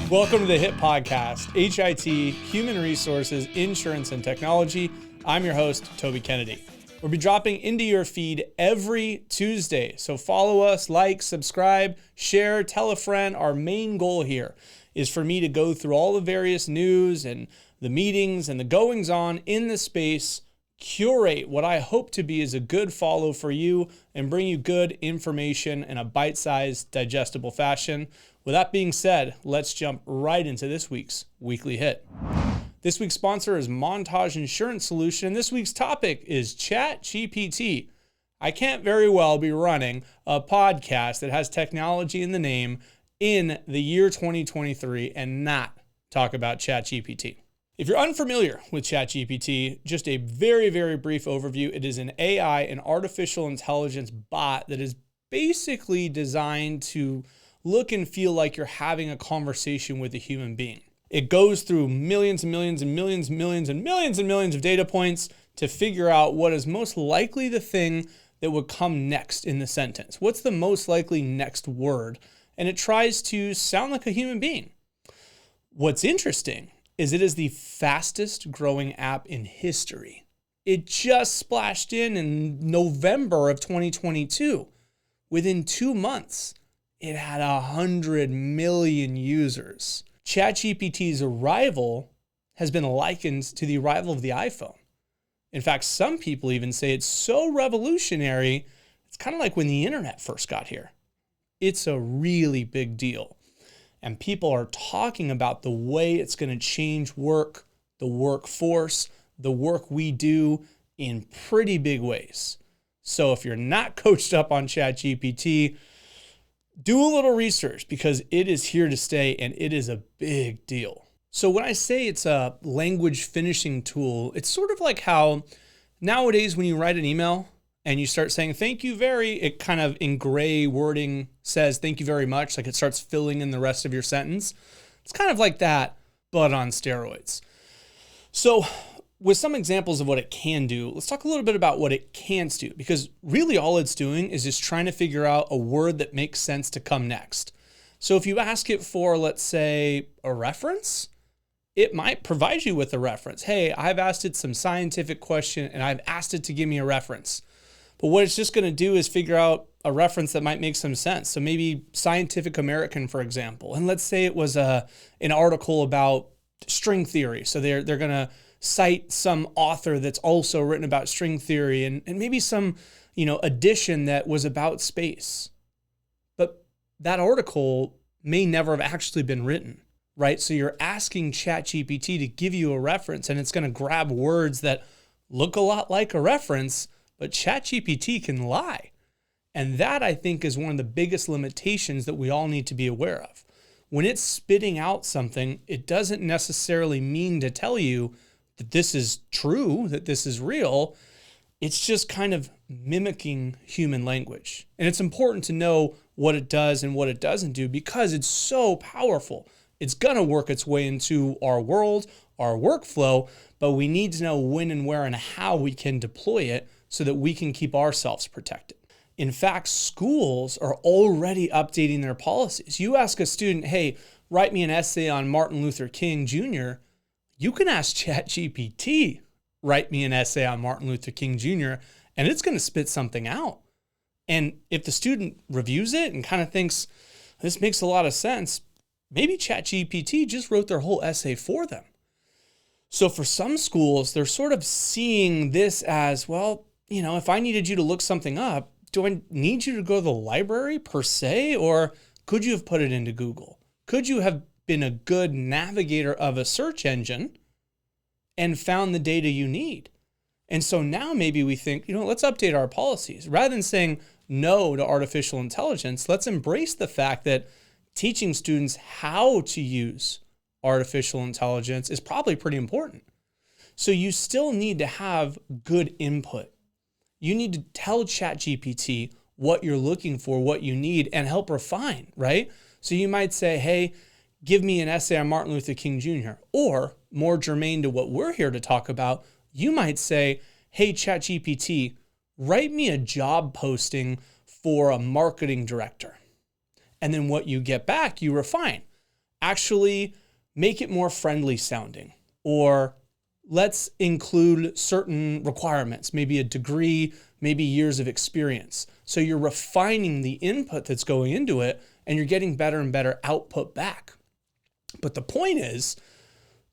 Welcome to the H.I.T podcast, H.I.T, Human Resources, Insurance, and Technology. I'm your host, Toby Kennedy. We'll be dropping into your feed every Tuesday. So follow us, like, subscribe, share, tell a friend. Our main goal here is for me to go through all the various news and the meetings and the goings on in the space, curate what I hope to be is a good follow for you, and bring you good information in a bite-sized, digestible fashion. With that being said, let's jump right into this week's Weekly Hit. This week's sponsor is Montage Insurance Solutions, and this week's topic is ChatGPT. I can't very well be running a podcast that has technology in the name in the year 2023 and not talk about ChatGPT. If you're unfamiliar with ChatGPT, just a very, very brief overview. It is an AI, an artificial intelligence bot that is basically designed to look and feel like you're having a conversation with a human being. It goes through millions and millions and millions and millions and millions and millions of data points to figure out what is most likely the thing that would come next in the sentence. What's the most likely next word? And it tries to sound like a human being. What's interesting is it is the fastest growing app in history. It just splashed in November of 2022. Within 2 months, it had 100 million users. ChatGPT's arrival has been likened to the arrival of the iPhone. In fact, some people even say it's so revolutionary, it's kind of like when the internet first got here. It's a really big deal. And people are talking about the way it's going to change work, the workforce, the work we do in pretty big ways. So if you're not coached up on ChatGPT, do a little research because it is here to stay and it is a big deal. So when I say it's a language finishing tool, it's sort of like how nowadays when you write an email and you start saying, thank you very, it kind of in gray wording says, thank you very much. Like it starts filling in the rest of your sentence. It's kind of like that, but on steroids. So with some examples of what it can do, let's talk a little bit about what it can't do, because really all it's doing is just trying to figure out a word that makes sense to come next. So if you ask it for, let's say, a reference, it might provide you with a reference. Hey, I've asked it some scientific question and I've asked it to give me a reference. But what it's just going to do is figure out a reference that might make some sense. So maybe Scientific American, for example. And let's say it was an article about string theory. So they're going to cite some author that's also written about string theory and maybe some, edition that was about space. But that article may never have actually been written, right? So you're asking ChatGPT to give you a reference and it's going to grab words that look a lot like a reference, but ChatGPT can lie. And that, I think, is one of the biggest limitations that we all need to be aware of. When it's spitting out something, it doesn't necessarily mean to tell you that this is true, that this is real. It's just kind of mimicking human language. And it's important to know what it does and what it doesn't do because it's so powerful. It's going to work its way into our world, our workflow, but we need to know when and where and how we can deploy it so that we can keep ourselves protected. In fact, schools are already updating their policies. You ask a student, hey, write me an essay on Martin Luther King Jr., you can ask ChatGPT, write me an essay on Martin Luther King Jr., and it's going to spit something out. And if the student reviews it and kind of thinks, this makes a lot of sense, maybe ChatGPT just wrote their whole essay for them. So for some schools, they're sort of seeing this as, well, if I needed you to look something up, do I need you to go to the library per se, or could you have put it into Google? Could you have been a good navigator of a search engine and found the data you need? And so now maybe we think, let's update our policies. Rather than saying no to artificial intelligence, let's embrace the fact that teaching students how to use artificial intelligence is probably pretty important. So you still need to have good input. You need to tell ChatGPT what you're looking for, what you need, and help refine, right? So you might say, hey, give me an essay on Martin Luther King Jr. Or more germane to what we're here to talk about, you might say, hey, ChatGPT, write me a job posting for a marketing director. And then what you get back, you refine. actually make it more friendly sounding, or let's include certain requirements, maybe a degree, maybe years of experience. So you're refining the input that's going into it and you're getting better and better output back. But the point is,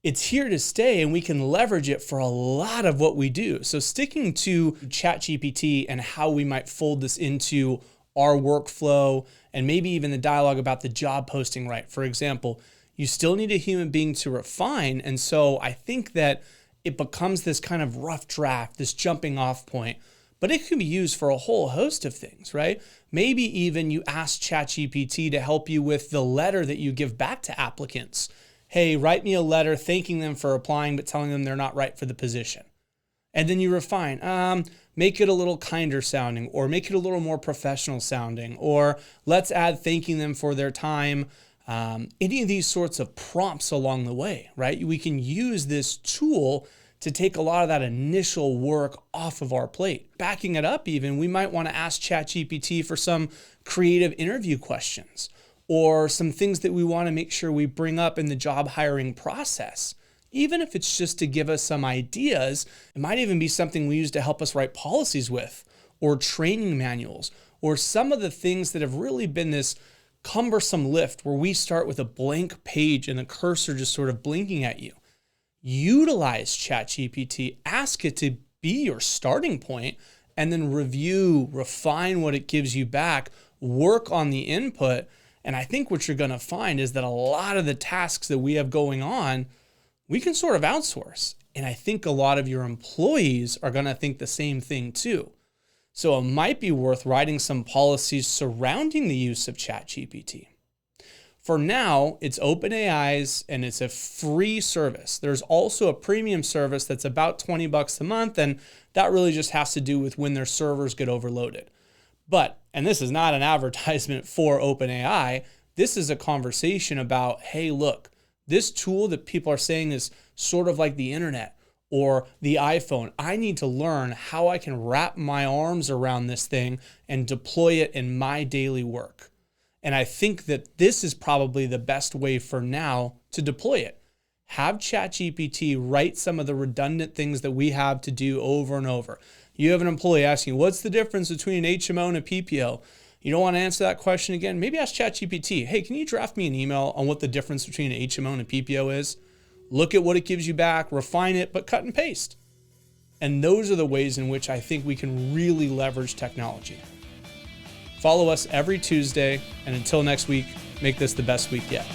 it's here to stay and we can leverage it for a lot of what we do. So sticking to ChatGPT and how we might fold this into our workflow and maybe even the dialogue about the job posting, right? For example, you still need a human being to refine. And so I think that it becomes this kind of rough draft, this jumping off point, but it can be used for a whole host of things, right? Maybe even you ask ChatGPT to help you with the letter that you give back to applicants. Hey, write me a letter thanking them for applying, but telling them they're not right for the position. And then you refine, make it a little kinder sounding, or make it a little more professional sounding, or let's add thanking them for their time. Any of these sorts of prompts along the way, right? We can use this tool to take a lot of that initial work off of our plate. Backing it up even, we might want to ask ChatGPT for some creative interview questions or some things that we want to make sure we bring up in the job hiring process. Even if it's just to give us some ideas, it might even be something we use to help us write policies with, or training manuals, or some of the things that have really been this cumbersome lift where we start with a blank page and the cursor just sort of blinking at you. Utilize ChatGPT, ask it to be your starting point, and then review, refine what it gives you back, work on the input. And I think what you're going to find is that a lot of the tasks that we have going on, we can sort of outsource. And I think a lot of your employees are going to think the same thing too. So it might be worth writing some policies surrounding the use of ChatGPT. For now, it's OpenAI's and it's a free service. There's also a premium service that's about $20 a month, and that really just has to do with when their servers get overloaded. But, and this is not an advertisement for OpenAI, this is a conversation about, hey, look, this tool that people are saying is sort of like the internet or the iPhone. I need to learn how I can wrap my arms around this thing and deploy it in my daily work. And I think that this is probably the best way for now to deploy it. Have ChatGPT write some of the redundant things that we have to do over and over. You have an employee asking, what's the difference between an HMO and a PPO? You don't want to answer that question again? Maybe ask ChatGPT, hey, can you draft me an email on what the difference between an HMO and a PPO is? Look at what it gives you back, refine it, but cut and paste. And those are the ways in which I think we can really leverage technology. Follow us every Tuesday, and until next week, make this the best week yet.